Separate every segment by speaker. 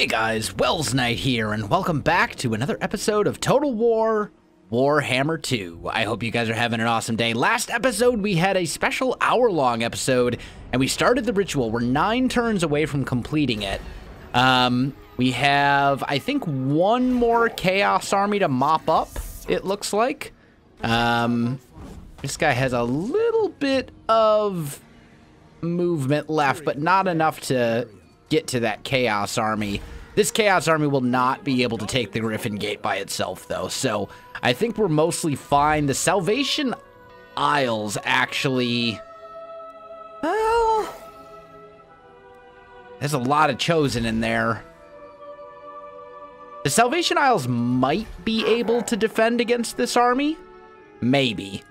Speaker 1: Hey guys, Wells Knight here, and welcome back to another episode of Total War Warhammer 2. I hope you guys are having an awesome day. Last episode, we had a special hour-long episode, and we started the ritual. We're 9 turns away from completing it. We have, I think, one more Chaos Army to mop up, it looks like. This guy has a little bit of movement left, but not enough to get to that Chaos Army. This Chaos Army will not be able to take the Griffin Gate by itself, though, so I think we're mostly fine. The Salvation Isles, actually, well, there's a lot of Chosen in there. The Salvation Isles might be able to defend against this army. Maybe.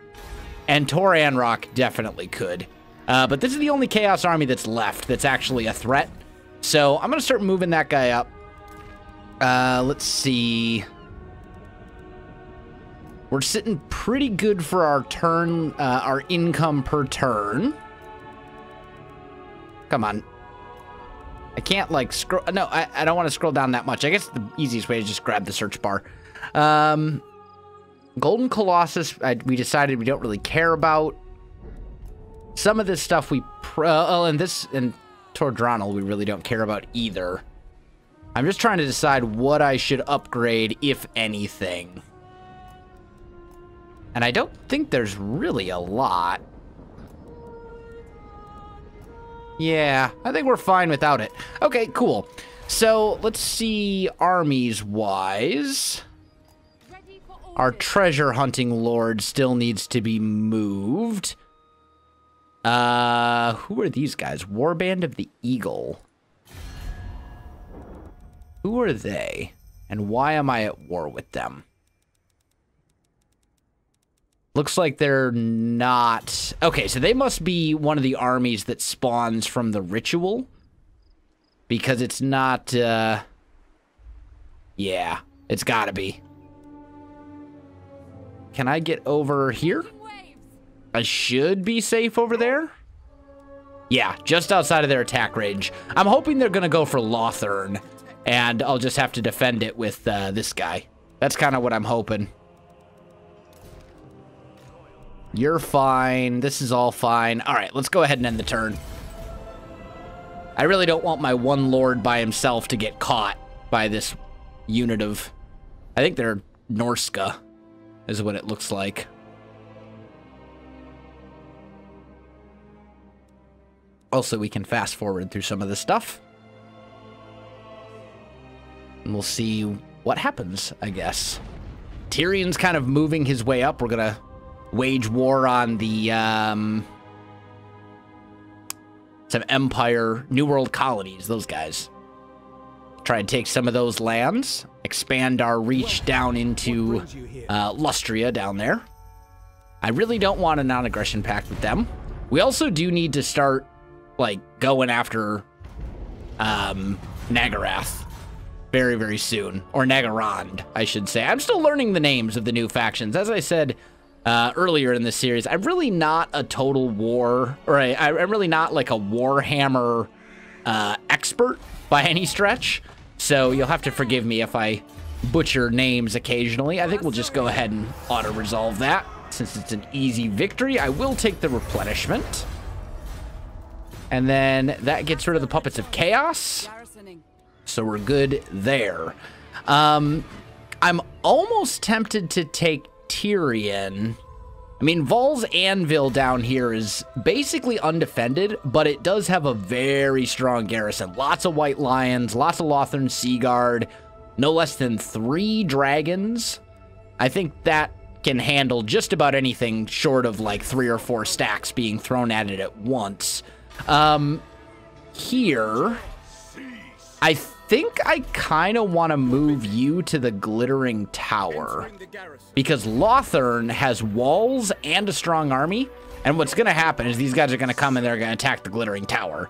Speaker 1: And Tor Anrock definitely could. But this is the only Chaos Army that's left that's actually a threat. So I'm going to start moving that guy up. Let's see. We're sitting pretty good for our turn, our income per turn. Come on. I can't, like, scroll. No, I don't want to scroll down that much. I guess the easiest way is just grab the search bar. Golden Colossus, we decided we don't really care about. Some of this stuff we... and Tordranal we really don't care about either. I'm just trying to decide what I should upgrade, if anything. And I don't think there's really a lot. Yeah, I think we're fine without it. Okay, cool. So, let's see armies-wise. Our treasure hunting lord still needs to be moved. Who are these guys? Warband of the Eagle. Who are they? And why am I at war with them? Looks like they're not... Okay, so they must be one of the armies that spawns from the ritual. Because it's not, Yeah, it's gotta be. Can I get over here? I should be safe over there. Yeah, just outside of their attack range. I'm hoping they're gonna go for Lothern, and I'll just have to defend it with this guy. That's kind of what I'm hoping. You're fine. This is all fine. All right, let's go ahead and end the turn. I really don't want my one lord by himself to get caught by this unit of... I think they're Norska, is what it looks like. Also, we can fast forward through some of this stuff. And we'll see what happens, I guess. Tyrion's kind of moving his way up. We're going to wage war on the, some Empire, New World colonies, those guys. Try and take some of those lands. Expand our reach down into Lustria down there. I really don't want a non-aggression pact with them. We also do need to start, like, going after Nagarath very, very soon. Or Nagarand, I should say. I'm still learning the names of the new factions. As I said earlier in this series, I'm really not a Total War, or I'm really not like a Warhammer expert by any stretch. So you'll have to forgive me if I butcher names occasionally. I think we'll just go ahead and auto-resolve that. Since it's an easy victory, I will take the replenishment. And then that gets rid of the Puppets of Chaos. So we're good there. I'm almost tempted to take Tyrion. I mean, Vol's Anvil down here is basically undefended, but it does have a very strong garrison. Lots of White Lions, lots of Lothern Sea Guard, no less than 3 dragons. I think that can handle just about anything short of like 3 or 4 stacks being thrown at it at once. Here, I think I kind of want to move you to the Glittering Tower, because Lothern has walls and a strong army, and what's going to happen is these guys are going to come and they're going to attack the Glittering Tower,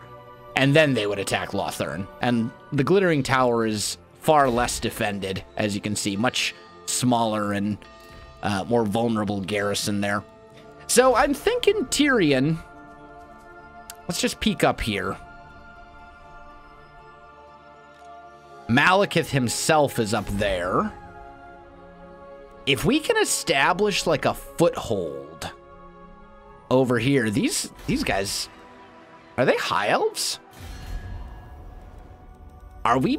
Speaker 1: and then they would attack Lothern, and the Glittering Tower is far less defended, as you can see, much smaller and more vulnerable garrison there. So I'm thinking Tyrion. Let's just peek up here. Malekith himself is up there. If we can establish like a foothold over here, these guys, are they high elves? Are we?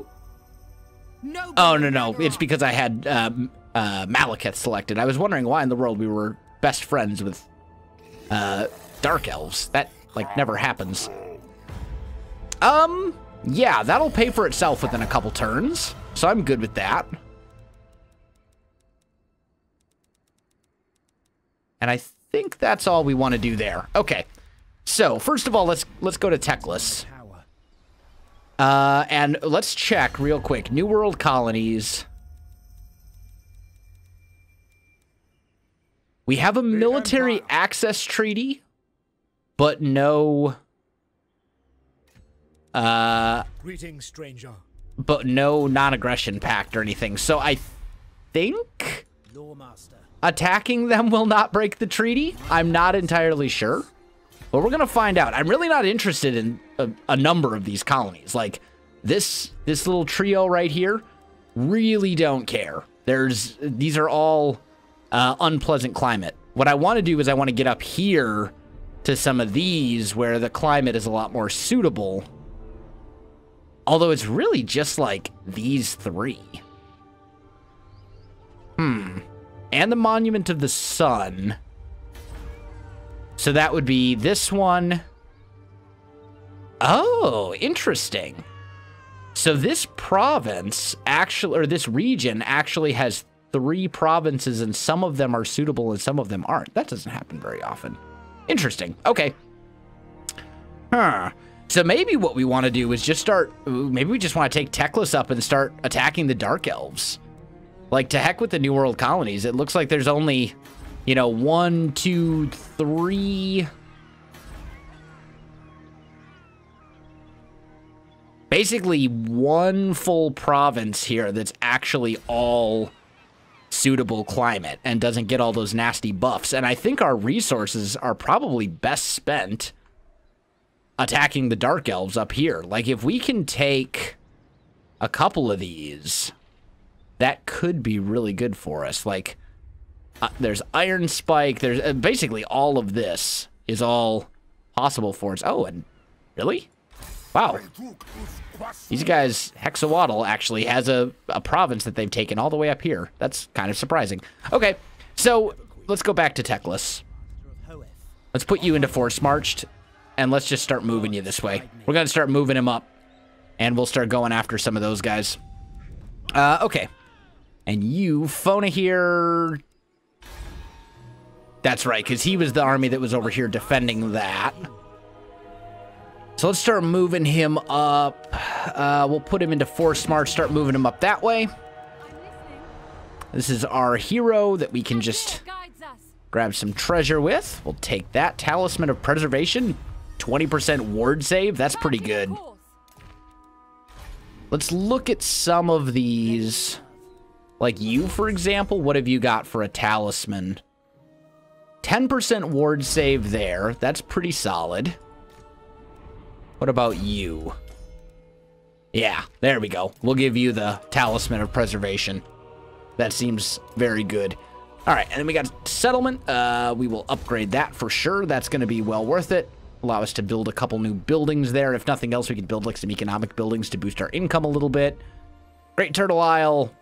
Speaker 1: Oh, no. It's because I had Malekith selected. I was wondering why in the world we were best friends with dark elves. That like never happens. Yeah, that'll pay for itself within a couple turns. So I'm good with that. And I think that's all we want to do there. Okay. So, first of all, let's go to Teclis. And let's check real quick. New World colonies. We have a military access treaty, but no
Speaker 2: greetings, stranger.
Speaker 1: But no non-aggression pact or anything. So I think attacking them will not break the treaty. I'm not entirely sure. But we're going to find out. I'm really not interested in a number of these colonies. Like, this little trio right here, really don't care. These are all unpleasant climate. What I want to do is I want to get up here to some of these where the climate is a lot more suitable. Although it's really just like these three. And the Monument of the Sun. So that would be this one. Oh, interesting. So this province actually, or this region actually has 3 provinces, and some of them are suitable and some of them aren't. That doesn't happen very often. Interesting. Okay. So maybe what we want to do is just start, maybe we just want to take Teclis up and start attacking the Dark Elves. Like, to heck with the New World colonies. It looks like there's only, you know, 1, 2, 3. Basically, 1 full province here that's actually all suitable climate and doesn't get all those nasty buffs. And I think our resources are probably best spent attacking the Dark Elves up here. Like, if we can take a couple of these, that could be really good for us. Like, there's Iron Spike. There's basically all of this is all possible for us. Oh, and really? Wow. These guys, Hexawaddle actually has a province that they've taken all the way up here. That's kind of surprising. Okay, so let's go back to Teclis. Let's put you into Force Marched, and let's just start moving you this way. We're going to start moving him up, and we'll start going after some of those guys. Okay. And you, Fona here. That's right, because he was the army that was over here defending that. So let's start moving him up. We'll put him into Force March, start moving him up that way. This is our hero that we can just grab some treasure with. We'll take that. Talisman of Preservation, 20% ward save. That's pretty good. Let's look at some of these. Like you, for example, what have you got for a talisman? 10% ward save there. That's pretty solid. What about you? Yeah, there we go. We'll give you the Talisman of Preservation. That seems very good. All right, and then we got Settlement. We will upgrade that for sure. That's going to be well worth it. Allow us to build a couple new buildings there. If nothing else, we can build like some economic buildings to boost our income a little bit. Great Turtle Isle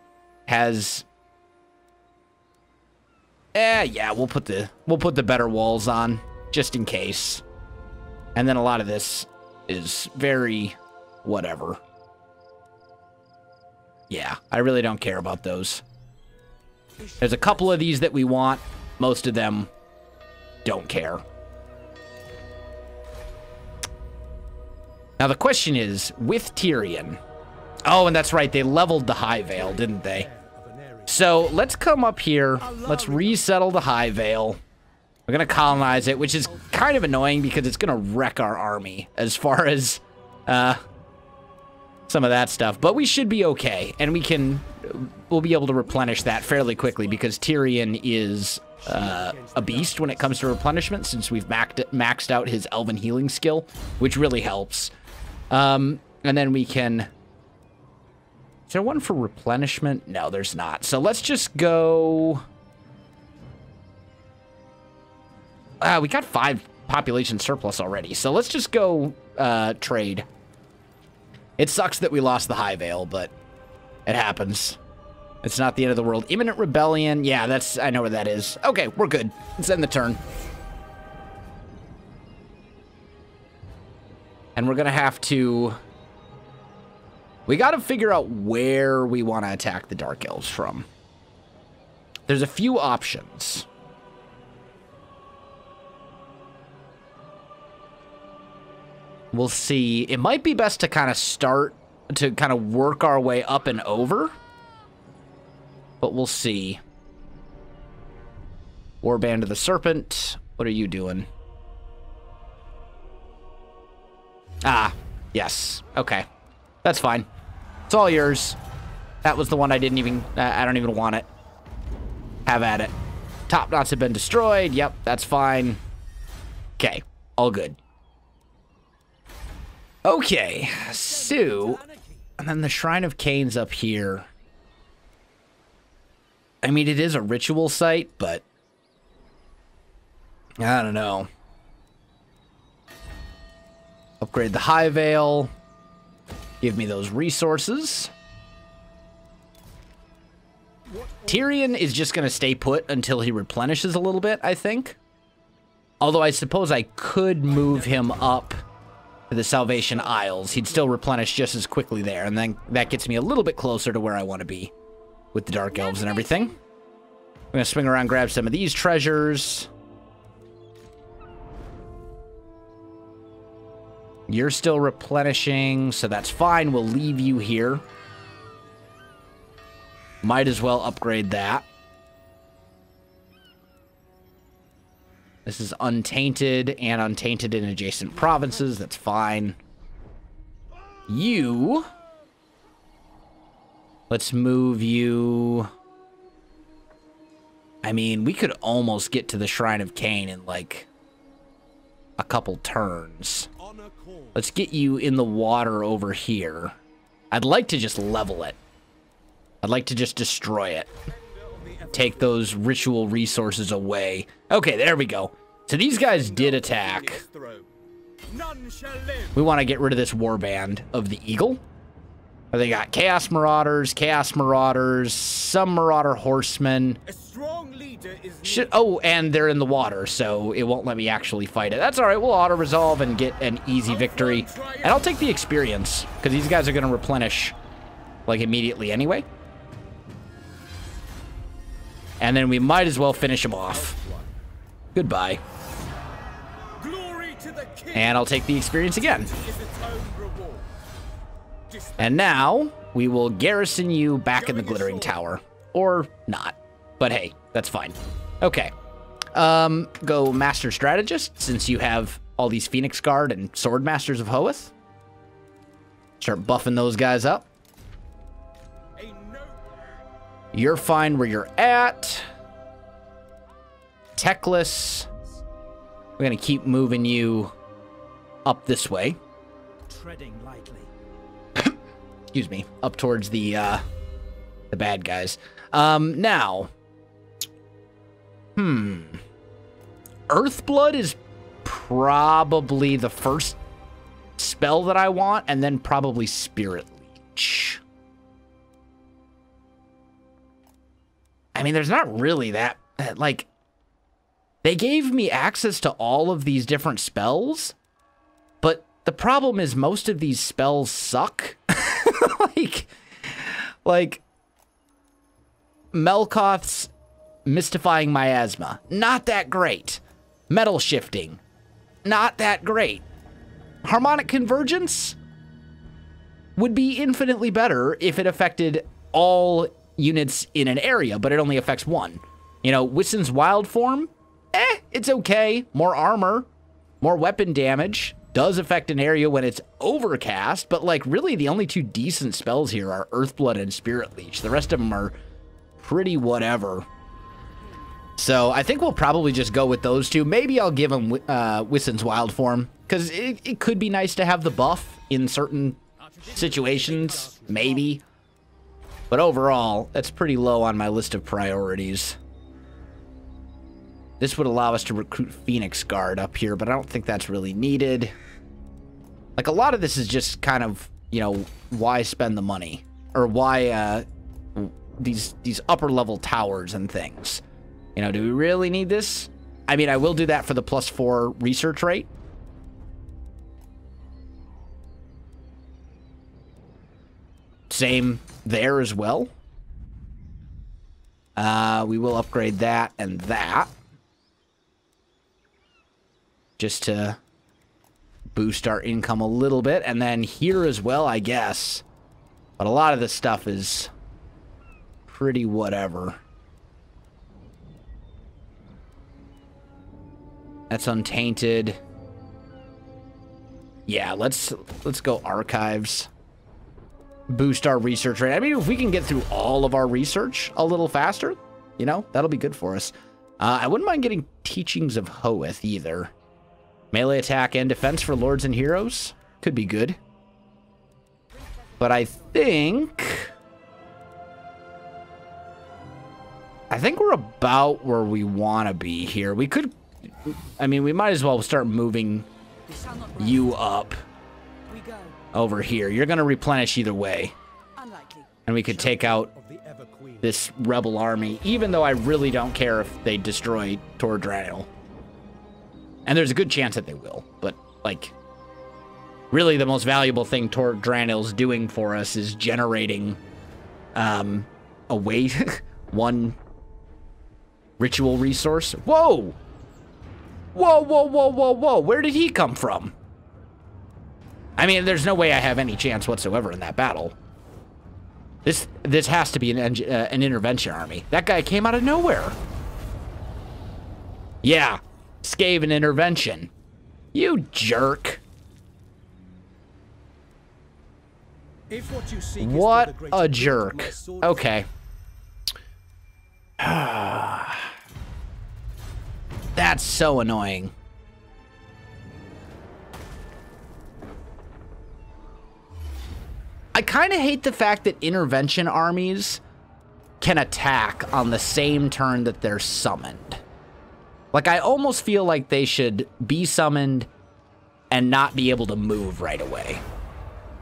Speaker 1: has... yeah, we'll put the better walls on just in case. And then a lot of this is very whatever. Yeah, I really don't care about those. There's a couple of these that we want. Most of them don't care. Now the question is, with Tyrion... Oh, and that's right, they leveled the High Vale, didn't they? So let's come up here. Let's resettle the High Vale. We're going to colonize it, which is kind of annoying because it's going to wreck our army as far as some of that stuff. But we should be okay, and we'll be able to replenish that fairly quickly because Tyrion is a beast when it comes to replenishment since we've maxed out his Elven healing skill, which really helps. And then we can Is there one for replenishment? No, there's not. So let's just go... we got 5 population surplus already. So let's just go trade. It sucks that we lost the High Veil, but it happens. It's not the end of the world. Imminent rebellion. Yeah, that's... I know where that is. Okay, we're good. Let's end the turn. And we're going to have to... We got to figure out where we want to attack the Dark Elves from. There's a few options. We'll see. It might be best to kind of start to kind of work our way up and over. But we'll see. Warband of the Serpent. What are you doing? Ah, yes. Okay. That's fine. It's all yours. That was the one I didn't even... I don't even want it. Have at it. Top knots have been destroyed. Yep, that's fine. Okay. All good. Okay. So... And then the Shrine of Cain's up here. I mean, it is a ritual site, but... I don't know. Upgrade the High Veil. Give me those resources. Tyrion is just going to stay put until he replenishes a little bit, I think. Although I suppose I could move him up to the Salvation Isles. He'd still replenish just as quickly there, and then that gets me a little bit closer to where I want to be with the Dark Elves and everything. I'm going to swing around, grab some of these treasures. You're still replenishing, so that's fine. We'll leave you here. Might as well upgrade that. This is untainted and untainted in adjacent provinces. That's fine. You... Let's move you... I mean, we could almost get to the Shrine of Cain in, like, a couple turns. Let's get you in the water over here. I'd like to just level it. I'd like to just destroy it. Take those ritual resources away. Okay, there we go. So these guys did attack. We want to get rid of this warband of the Eagle. They got Chaos Marauders, some Marauder Horsemen. Oh, and they're in the water, so it won't let me actually fight it. That's all right. We'll auto-resolve and get an easy victory. And I'll take the experience, because these guys are going to replenish, like, immediately anyway. And then we might as well finish them off. Goodbye. And I'll take the experience again. And now, we will garrison you back in the Glittering Tower. Or not. But hey, that's fine. Okay. Go Master Strategist, since you have all these Phoenix Guard and Sword Masters of Hoeth. Start buffing those guys up. You're fine where you're at. Techless. We're going to keep moving you up this way. Treading lightly. Excuse me. Up towards the bad guys. Now... Earthblood is probably the first spell that I want, and then probably Spirit Leech. I mean, there's not really that, like, they gave me access to all of these different spells, but the problem is most of these spells suck. like Melkoth's Mystifying Miasma, not that great. Metal Shifting, not that great. Harmonic Convergence would be infinitely better if it affected all units in an area, but it only affects one. You know, Wissen's Wild Form, it's okay. More armor, more weapon damage, does affect an area when it's overcast, but like really the only two decent spells here are Earthblood and Spirit Leech. The rest of them are pretty whatever. So I think we'll probably just go with those two. Maybe I'll give him Wissen's Wild Form, because it could be nice to have the buff in certain situations, maybe. But overall, that's pretty low on my list of priorities. This would allow us to recruit Phoenix Guard up here, but I don't think that's really needed. Like, a lot of this is just kind of, you know, why spend the money? Or why, these upper-level towers and things. You know, do we really need this? I mean, I will do that for the +4 research rate. Same there as well. We will upgrade that and that. Just to boost our income a little bit. And then here as well, I guess. But a lot of this stuff is pretty whatever. That's untainted. Yeah, let's go archives. Boost our research rate. I mean, if we can get through all of our research a little faster, you know, that'll be good for us. I wouldn't mind getting Teachings of Hoeth either. Melee attack and defense for Lords and Heroes. Could be good. But I think we're about where we want to be here. We could... I mean, we might as well start moving you up over here. You're going to replenish either way. And we could take out this rebel army, even though I really don't care if they destroy Tor Draenor. And there's a good chance that they will. But, like, really the most valuable thing Tor Draenor's doing for us is generating a way... one ritual resource. Whoa! Whoa, whoa, whoa, whoa, whoa. Where did he come from? I mean, there's no way I have any chance whatsoever in that battle. This has to be an intervention army. That guy came out of nowhere. Yeah. Scave an intervention. You jerk. What a jerk. Okay. That's so annoying. I kind of hate the fact that intervention armies can attack on the same turn that they're summoned. Like, I almost feel like they should be summoned and not be able to move right away.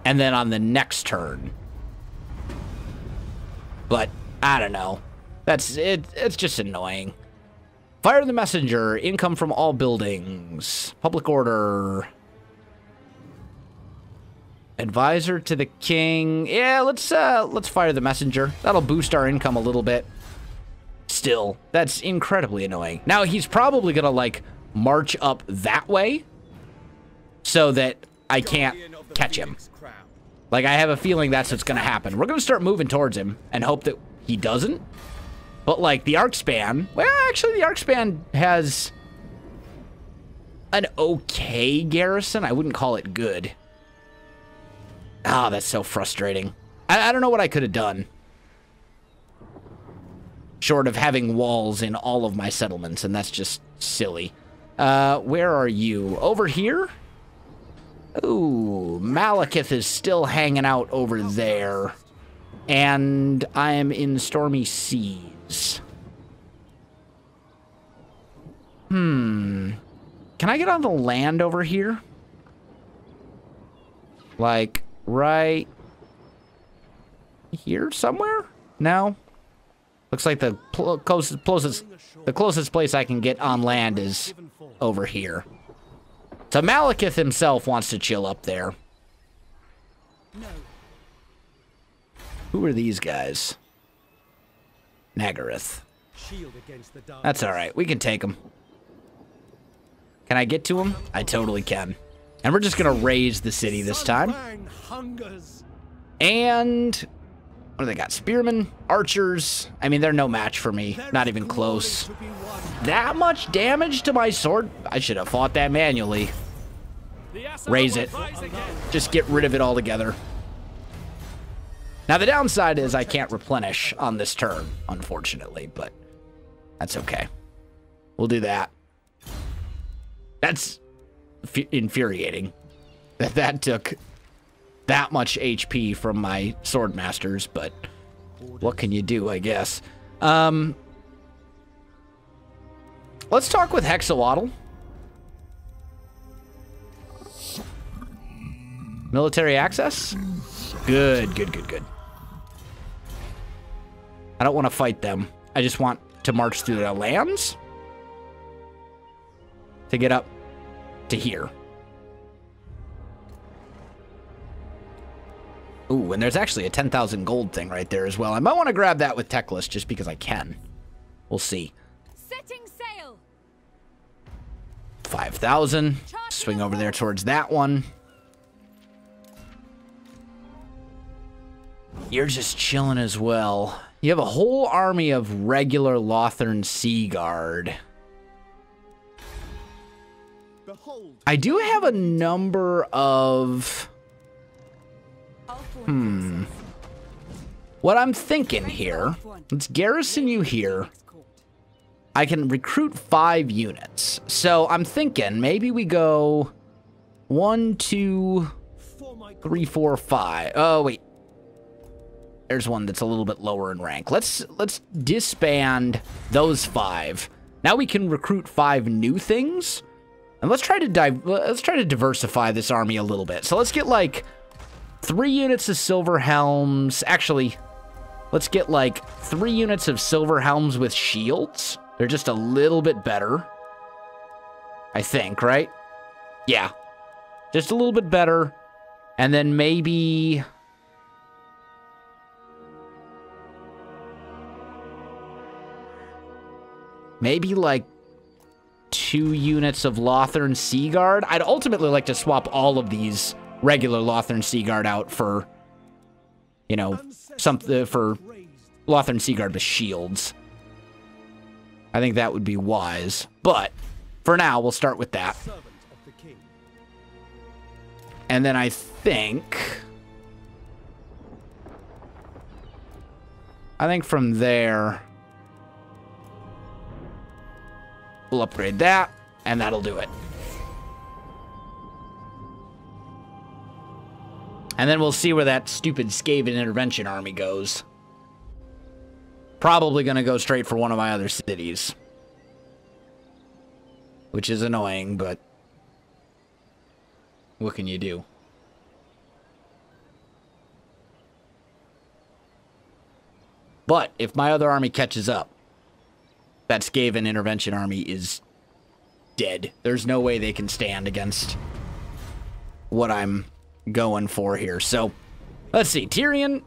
Speaker 1: And then on the next turn. But, I don't know. That's it. It's just annoying. Fire the messenger. Income from all buildings. Public order. Advisor to the king. Yeah, let's fire the messenger. That'll boost our income a little bit. Still, that's incredibly annoying. Now, he's probably gonna, like, march up that way so that I can't catch him. Like, I have a feeling that's what's gonna happen. We're gonna start moving towards him and hope that he doesn't. But, like, the Arcspan... Well, actually, the Arcspan has an okay garrison. I wouldn't call it good. Oh, that's so frustrating. I don't know what I could have done. Short of having walls in all of my settlements, and that's just silly. Where are you? Over here? Ooh, Malekith is still hanging out over there. And I am in Stormy Seas. Can I get on the land over here? Like, right here somewhere? No? Looks like the closest place I can get on land is over here. So Malekith himself wants to chill up there. No. Who are these guys? Nagaroth. That's alright. We can take them. Can I get to him? I totally can. And we're just going to raise the city this time. And... what do they got? Spearmen, archers. I mean, they're no match for me. Not even close. That much damage to my sword? I should have fought that manually. Raise it. Just get rid of it altogether. Now, the downside is I can't replenish on this turn, unfortunately, but that's okay. We'll do that. That's infuriating. That took that much HP from my sword masters, but what can you do, I guess? Let's talk with Hexawaddle. Military access? Good, good, good, good. I don't want to fight them. I just want to march through their lands to get up to here. Ooh, and there's actually a 10,000 gold thing right there as well. I might want to grab that with Teclis just because I can. We'll see.
Speaker 3: Setting sail.
Speaker 1: 5,000. Swing over there towards that one. You're just chilling as well. You have a whole army of regular Lothern Sea Guard. I do have a number of... What I'm thinking here, let's garrison you here. I can recruit 5 units. So I'm thinking maybe we go 1, 2, 3, 4, 5. Oh, wait. There's one that's a little bit lower in rank. Let's disband those 5. Now we can recruit 5 new things. And let's try to diversify this army a little bit. So let's get like 3 units of silver helms. Actually, let's get like 3 units of silver helms with shields. They're just a little bit better. I think, right? Yeah. Just a little bit better. And then maybe... maybe like 2 units of Lothern Sea Guard. I'd ultimately like to swap all of these regular Lothern Sea Guard out for, you know, something for Lothern Sea Guard with shields. I think that would be wise. But for now, we'll start with that. And then I think from there, we'll upgrade that, and that'll do it. And then we'll see where that stupid Skaven intervention army goes. Probably going to go straight for one of my other cities. Which is annoying, but what can you do? But if my other army catches up, that Skaven intervention army is dead. There's no way they can stand against what I'm going for here. So, let's see. Tyrion,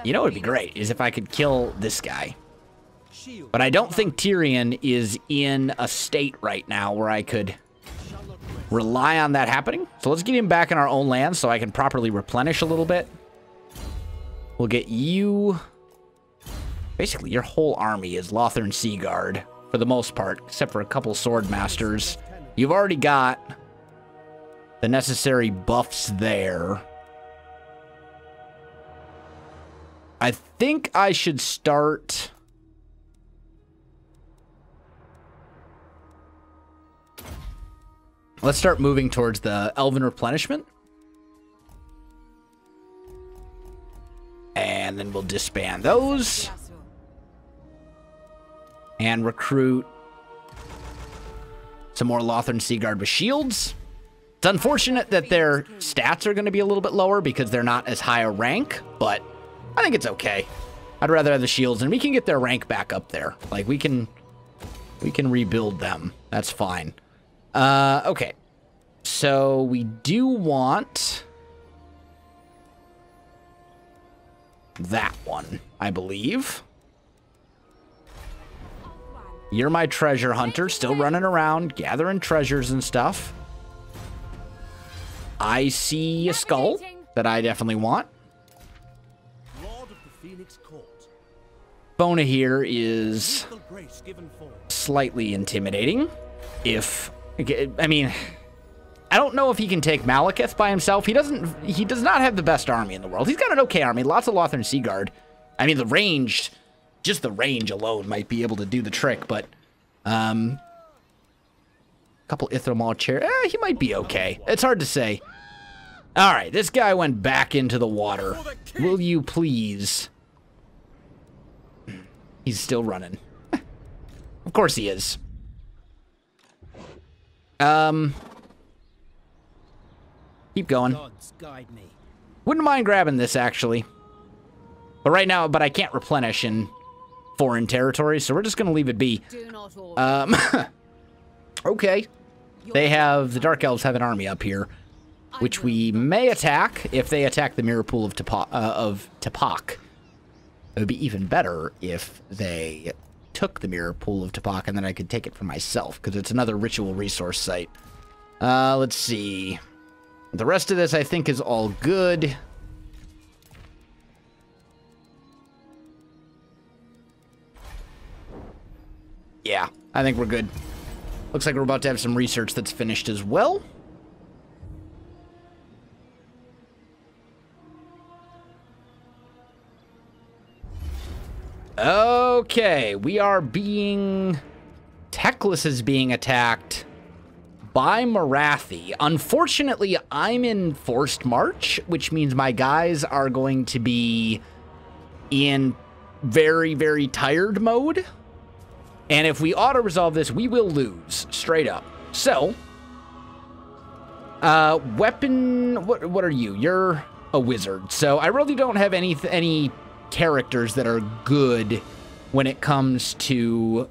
Speaker 1: you know what would be great is if I could kill this guy. But I don't think Tyrion is in a state right now where I could rely on that happening. So let's get him back in our own land so I can properly replenish a little bit. We'll get you... basically, your whole army is Lothern Sea Guard, for the most part, except for a couple Sword Masters. You've already got the necessary buffs there. I think I should start... let's start moving towards the Elven Replenishment. And then we'll disband those. And recruit some more Lothern Sea Guard with shields. It's unfortunate that their stats are going to be a little bit lower because they're not as high a rank, but I think it's okay. I'd rather have the shields, and we can get their rank back up there. Like, we can rebuild them. That's fine. Okay. So, we do want that one, I believe. You're my treasure hunter, still running around, gathering treasures and stuff. I see a skull that I definitely want. Bona here is slightly intimidating. I mean, I don't know if he can take Malekith by himself. He does not have the best army in the world. He's got an okay army, lots of Lothern Sea Guard. I mean, just the range alone might be able to do the trick, but a couple Ithramol chair, he might be okay. It's hard to say. All right, this guy went back into the water. Will you please? He's still running. Of course he is. Keep going. Wouldn't mind grabbing this, actually. But right now, I can't replenish in foreign territory, so we're just going to leave it be. Okay. They have, the Dark Elves have an army up here, which we may attack if they attack the Mirror Pool of Tepak. It would be even better if they took the Mirror Pool of Tepak, and then I could take it for myself, because it's another ritual resource site. Let's see. The rest of this, I think, is all good. Yeah, I think we're good. Looks like we're about to have some research that's finished as well. Okay, we are being... Teclis is being attacked by Morathi. Unfortunately, I'm in forced march, which means my guys are going to be in very, very tired mode. And if we auto-resolve this, we will lose, straight up. So, weapon, what are you? You're a wizard. So I really don't have any characters that are good when it comes to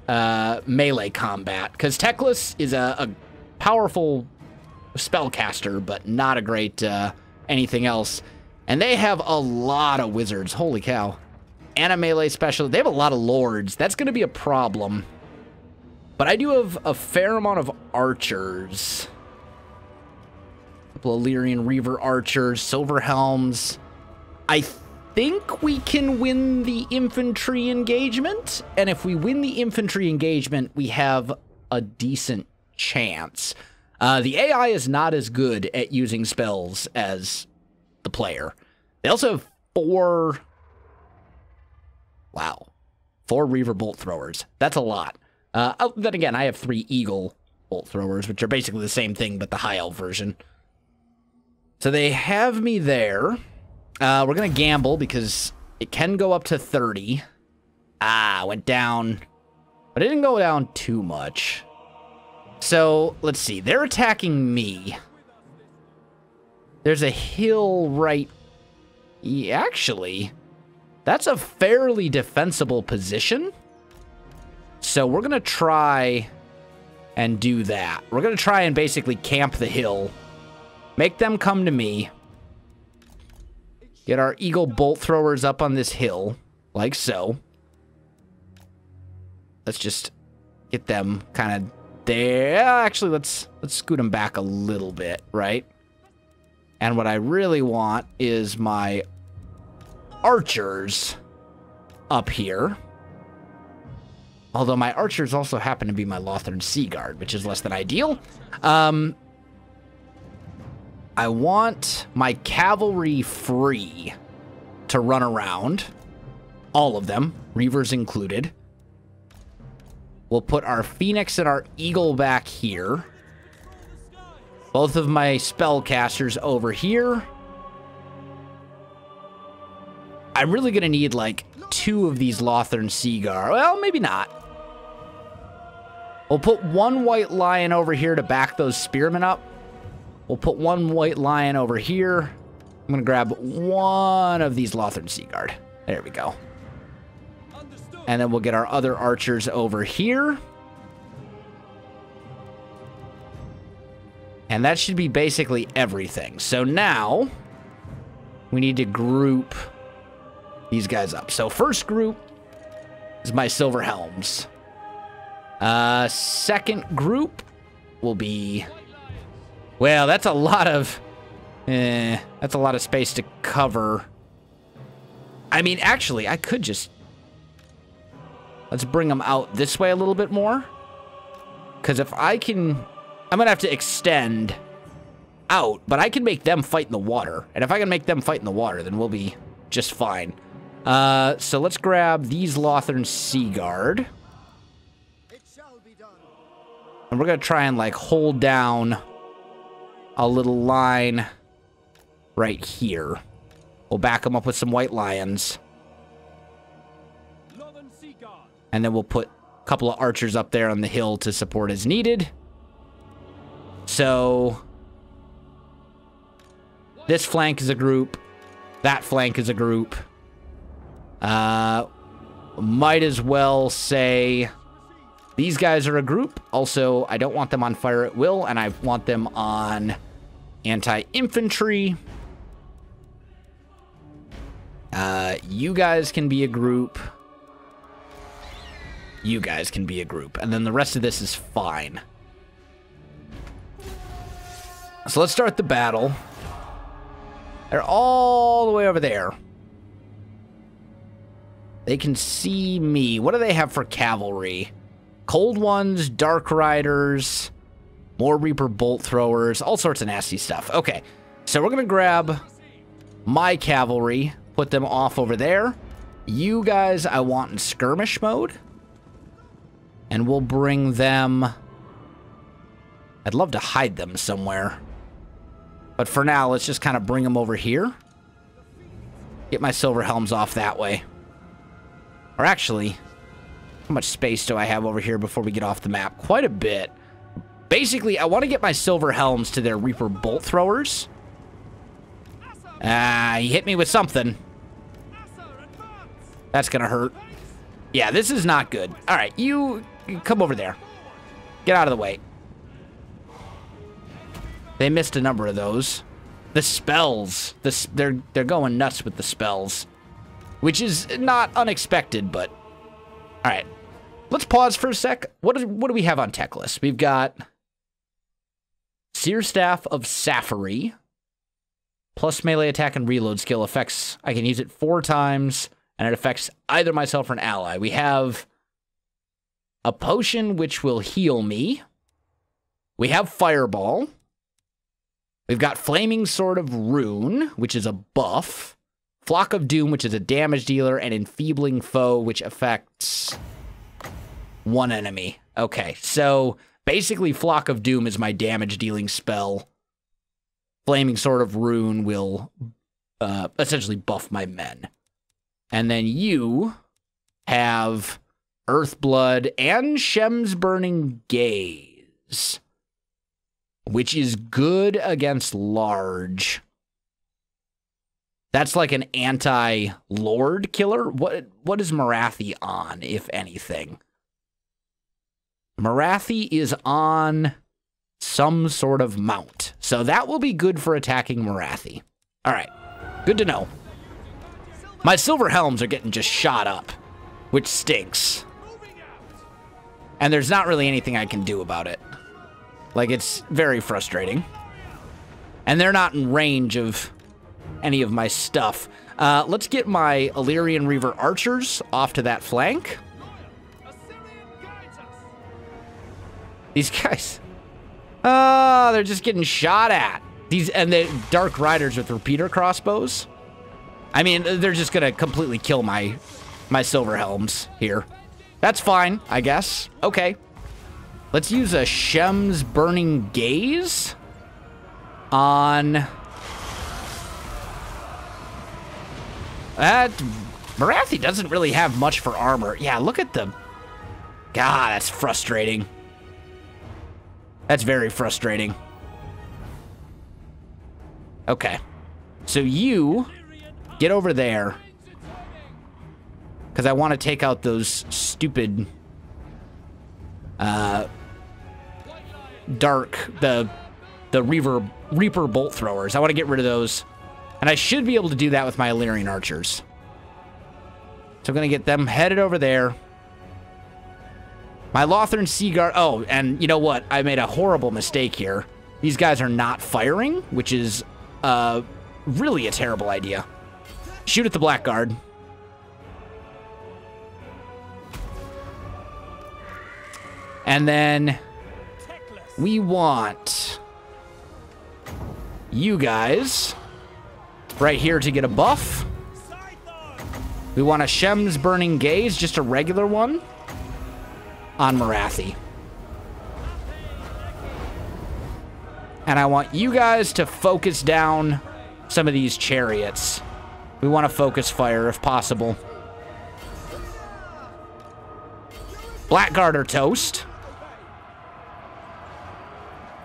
Speaker 1: melee combat, because Teclis is a powerful spellcaster, but not a great anything else. And they have a lot of wizards. Holy cow. And a melee special. They have a lot of lords. That's going to be a problem. But I do have a fair amount of archers. A couple of Lyrian Reaver archers, silver helms. I think we can win the infantry engagement. And if we win the infantry engagement, we have a decent chance. The AI is not as good at using spells as the player. They also have 4 Reaver bolt throwers. That's a lot. Then again, I have 3 Eagle bolt throwers, which are basically the same thing, but the High Elf version. So they have me there. We're going to gamble because it can go up to 30. Went down. But it didn't go down too much. So, let's see. They're attacking me. There's a hill right... Actually, that's a fairly defensible position. So we're going to try and do that. We're going to try and basically camp the hill. Make them come to me. Get our Eagle bolt throwers up on this hill, like so. Let's just get them kind of there. Actually, let's scoot them back a little bit, right? And what I really want is my archers up here. Although my archers also happen to be my Lothern Sea Guard, which is less than ideal. I want my cavalry free to run around. All of them, Reavers included. We'll put our Phoenix and our Eagle back here. Both of my spellcasters over here. I'm really going to need, like, 2 of these Lothern Sea Guard. Well, maybe not. We'll put 1 White Lion over here to back those spearmen up. We'll put 1 White Lion over here. I'm going to grab 1 of these Lothern Sea Guard. There we go. And then we'll get our other archers over here. And that should be basically everything. So now, we need to group these guys up. So first group is my Silver Helms. Second group will be... Well, that's a lot of... that's a lot of space to cover. I mean, actually, I could just... Let's bring them out this way a little bit more. Because if I can... I'm going to have to extend out, but I can make them fight in the water. And if I can make them fight in the water, then we'll be just fine. So let's grab these Lothern Sea Guard. And we're going to try and, like, hold down a little line right here. We'll back them up with some white lions. And then we'll put a couple of archers up there on the hill to support as needed. So this flank is a group. That flank is a group. Might as well say these guys are a group. Also, I don't want them on fire at will, and I want them on anti-infantry. You guys can be a group. You guys can be a group. And then the rest of this is fine. So let's start the battle. They're all the way over there. They can see me. What do they have for cavalry? Cold Ones, Dark Riders, more Reaper Bolt Throwers, all sorts of nasty stuff. Okay, so we're going to grab my cavalry, put them off over there. You guys I want in skirmish mode. And we'll bring them... I'd love to hide them somewhere. But for now, let's just kind of bring them over here. Get my silver helms off that way. Or actually, how much space do I have over here before we get off the map? Quite a bit. Basically, I want to get my silver helms to their Reaper Bolt Throwers. He hit me with something. That's going to hurt. Yeah, this is not good. All right, you come over there. Get out of the way. They missed a number of those. The spells. They're going nuts with the spells. Which is not unexpected, but... Alright. Let's pause for a sec. What do we have on tech list? We've got... Seer Staff of Sapphire. Plus melee attack and reload skill affects... I can use it 4 times, and it affects either myself or an ally. We have... a potion which will heal me. We have Fireball. We've got Flaming Sword of Rune, which is a buff. Flock of Doom, which is a damage dealer, and Enfeebling Foe, which affects 1 enemy. Okay, so basically Flock of Doom is my damage dealing spell. Flaming Sword of Rune will essentially buff my men. And then you have Earthblood and Shem's Burning Gaze, which is good against large. That's like an anti-lord killer. What is Morathi on, if anything? Morathi is on some sort of mount. So that will be good for attacking Morathi. All right, good to know. My silver helms are getting just shot up, which stinks. And there's not really anything I can do about it. Like, it's very frustrating. And they're not in range of any of my stuff. Let's get my Illyrian Reaver archers off to that flank. These guys... they're just getting shot at. And the Dark Riders with repeater crossbows. I mean, they're just going to completely kill my silver helms here. That's fine, I guess. Okay. Let's use a Shem's Burning Gaze on... Morathi doesn't really have much for armor. Yeah, look at them. God, that's frustrating. That's very frustrating. Okay. So you get over there. Because I want to take out those stupid... the Reaper Bolt Throwers. I want to get rid of those. And I should be able to do that with my Illyrian archers. So I'm going to get them headed over there. My Lothern Seaguard... Oh, and you know what? I made a horrible mistake here. These guys are not firing, which is really a terrible idea. Shoot at the Blackguard. And then we want you guys right here to get a buff. We want a Shem's Burning Gaze, just a regular one, on Morathi. And I want you guys to focus down some of these chariots. We want to focus fire if possible. Blackguard are toast.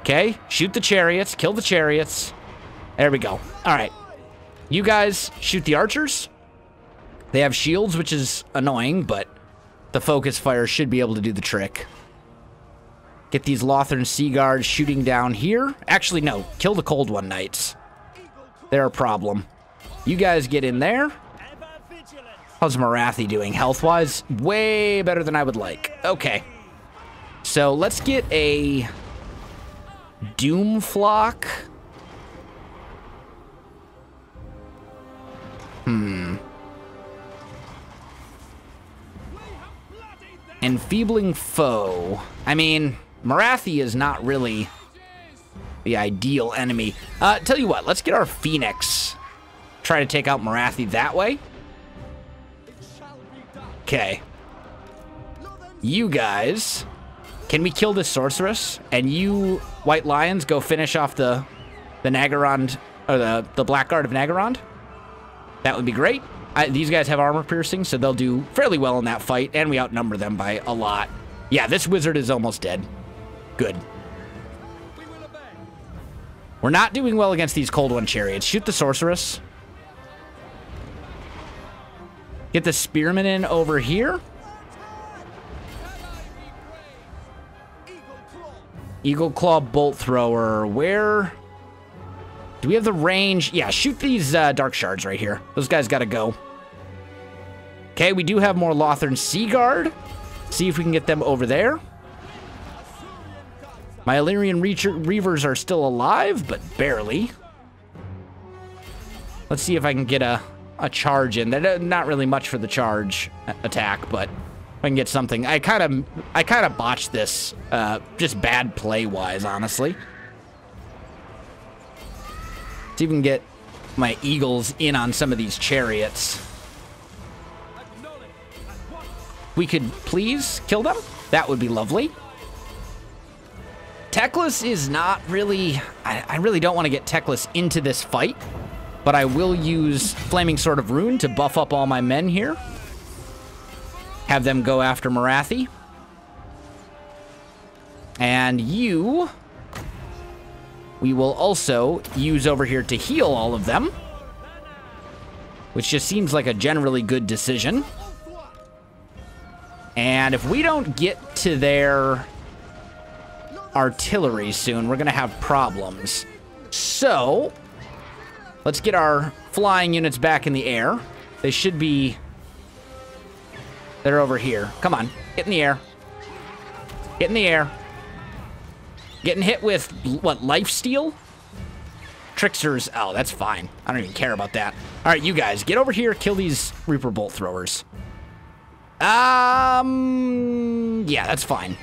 Speaker 1: Okay, shoot the chariots, kill the chariots. There we go. All right. You guys shoot the archers. They have shields, which is annoying, but the focus fire should be able to do the trick. Get these Lothern Sea Guards shooting down here. Actually, no. Kill the Cold One Knights. They're a problem. You guys get in there. How's Morathi doing health-wise? Way better than I would like. Okay. So let's get a Doom Flock. Enfeebling Foe. I mean, Morathi is not really the ideal enemy. Tell you what, let's get our Phoenix. Try to take out Morathi that way. Okay. You guys, can we kill this sorceress? And you, White Lions, go finish off the Nagarond, or the Blackguard of Nagarond? That would be great. These guys have armor piercing, so they'll do fairly well in that fight, and we outnumber them by a lot. Yeah, this wizard is almost dead. Good. We're not doing well against these Cold One chariots. Shoot the sorceress. Get the spearman in over here. Eagle Claw Bolt Thrower. Where? Do we have the range? Yeah, shoot these Dark Shards right here. Those guys gotta go. Okay, we do have more Lothern Sea Guard. See if we can get them over there. My Illyrian Reavers are still alive, but barely. Let's see if I can get a charge in. They're not really much for the charge attack, but if I can get something. I kind of botched this, just bad play-wise, honestly. See if we can get my eagles in on some of these chariots. We could please kill them. That would be lovely. Teclis is not really... I really don't want to get Teclis into this fight, but I will use Flaming Sword of Rune to buff up all my men here. Have them go after Morathi. And you... we will also use over here to heal all of them, which just seems like a generally good decision. And if we don't get to their artillery soon, we're going to have problems. So, let's get our flying units back in the air. They should be... they're over here. Come on, get in the air. Get in the air. Getting hit with, what, lifesteal? Tricksters. Oh, that's fine. I don't even care about that. All right, you guys, get over here, kill these Reaper Bolt Throwers. Yeah, that's fine.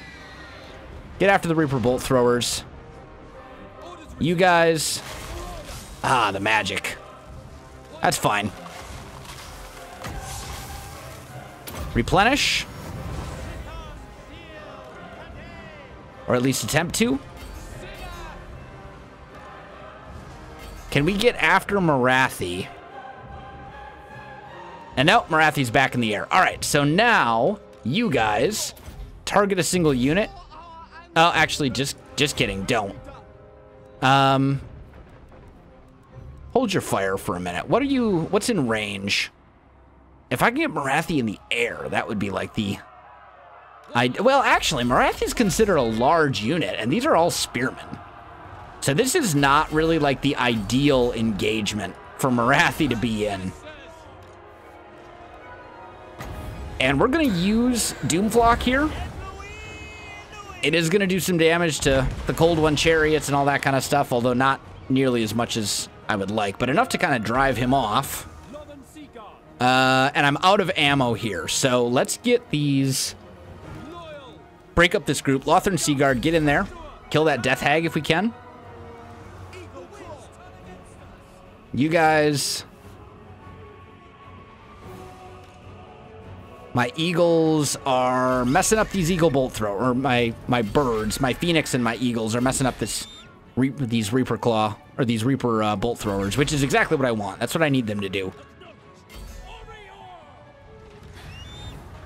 Speaker 1: Get after the Reaper Bolt Throwers. You guys... ah, the magic. That's fine. Replenish. Or at least attempt to. Can we get after Morathi? And nope, Morathi's back in the air. All right, so now you guys target a single unit. Oh, actually, just kidding. Don't. Hold your fire for a minute. What's in range? If I can get Morathi in the air, that would be like the... well, actually, Morathi's considered a large unit, and these are all spearmen. So this is not really like the ideal engagement for Morathi to be in. And we're going to use Doomflock here. It is going to do some damage to the Cold One chariots and all that kind of stuff, although not nearly as much as I would like, but enough to kind of drive him off. And I'm out of ammo here, so let's get these... break up this group. Lothern Sea Guard, get in there. Kill that Death Hag if we can. You guys... my eagles are messing up these eagle bolt throw, or my birds, my phoenix and my eagles are messing up this these Reaper Claw, or these Reaper Bolt Throwers, which is exactly what I want. That's what I need them to do.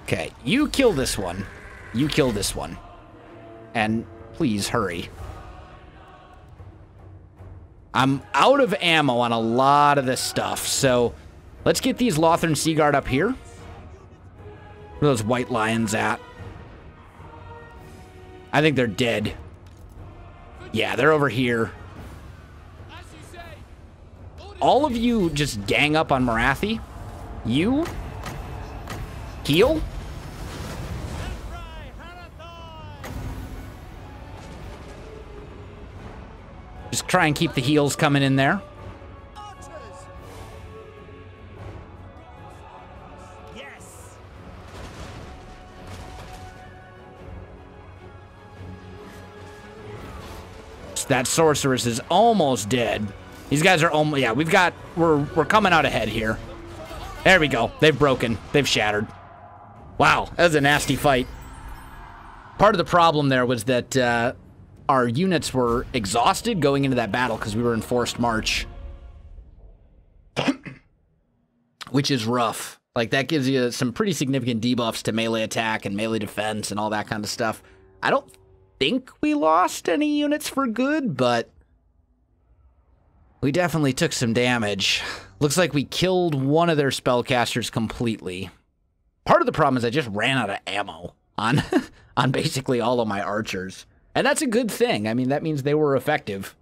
Speaker 1: Okay, you kill this one. You kill this one. And please hurry. I'm out of ammo on a lot of this stuff, so let's get these Lothern Seaguard up here. Where are those white lions at? I think they're dead. Yeah, they're over here. All of you just gang up on Morathi. You heal. Just try and keep the heals coming in there. That sorceress is almost dead. These guys are almost, yeah, we're coming out ahead here. There we go. They've broken. They've shattered. Wow, that was a nasty fight. Part of the problem there was that our units were exhausted going into that battle because we were in forced march. Which is rough. Like, that gives you some pretty significant debuffs to melee attack and melee defense and all that kind of stuff. I don't think we lost any units for good, but we definitely took some damage. Looks like we killed one of their spellcasters completely. Part of the problem is I just ran out of ammo on on basically all of my archers. And that's a good thing. I mean, that means they were effective.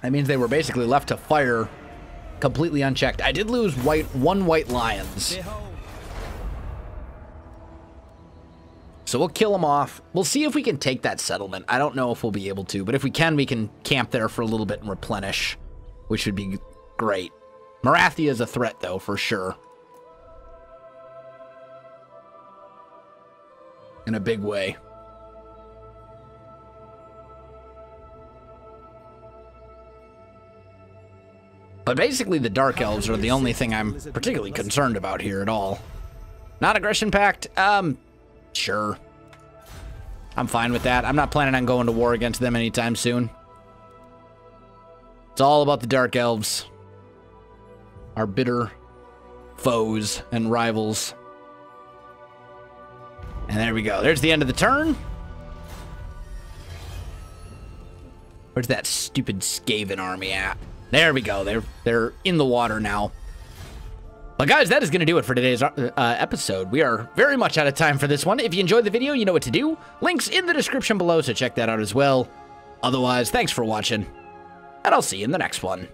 Speaker 1: That means they were basically left to fire completely unchecked. I did lose one white lions. So we'll kill them off. We'll see if we can take that settlement. I don't know if we'll be able to, but if we can camp there for a little bit and replenish, which would be great. Morathi is a threat, though, for sure. In a big way. But basically, the Dark Elves are the only thing I'm particularly concerned about here at all. Not aggression pact? Sure. I'm fine with that. I'm not planning on going to war against them anytime soon. It's all about the Dark Elves. Our bitter foes and rivals. And there we go. There's the end of the turn. Where's that stupid Skaven army at? There we go. They're in the water now. But guys, that is going to do it for today's episode. We are very much out of time for this one. If you enjoyed the video, you know what to do. Links in the description below, so check that out as well. Otherwise, thanks for watching, and I'll see you in the next one.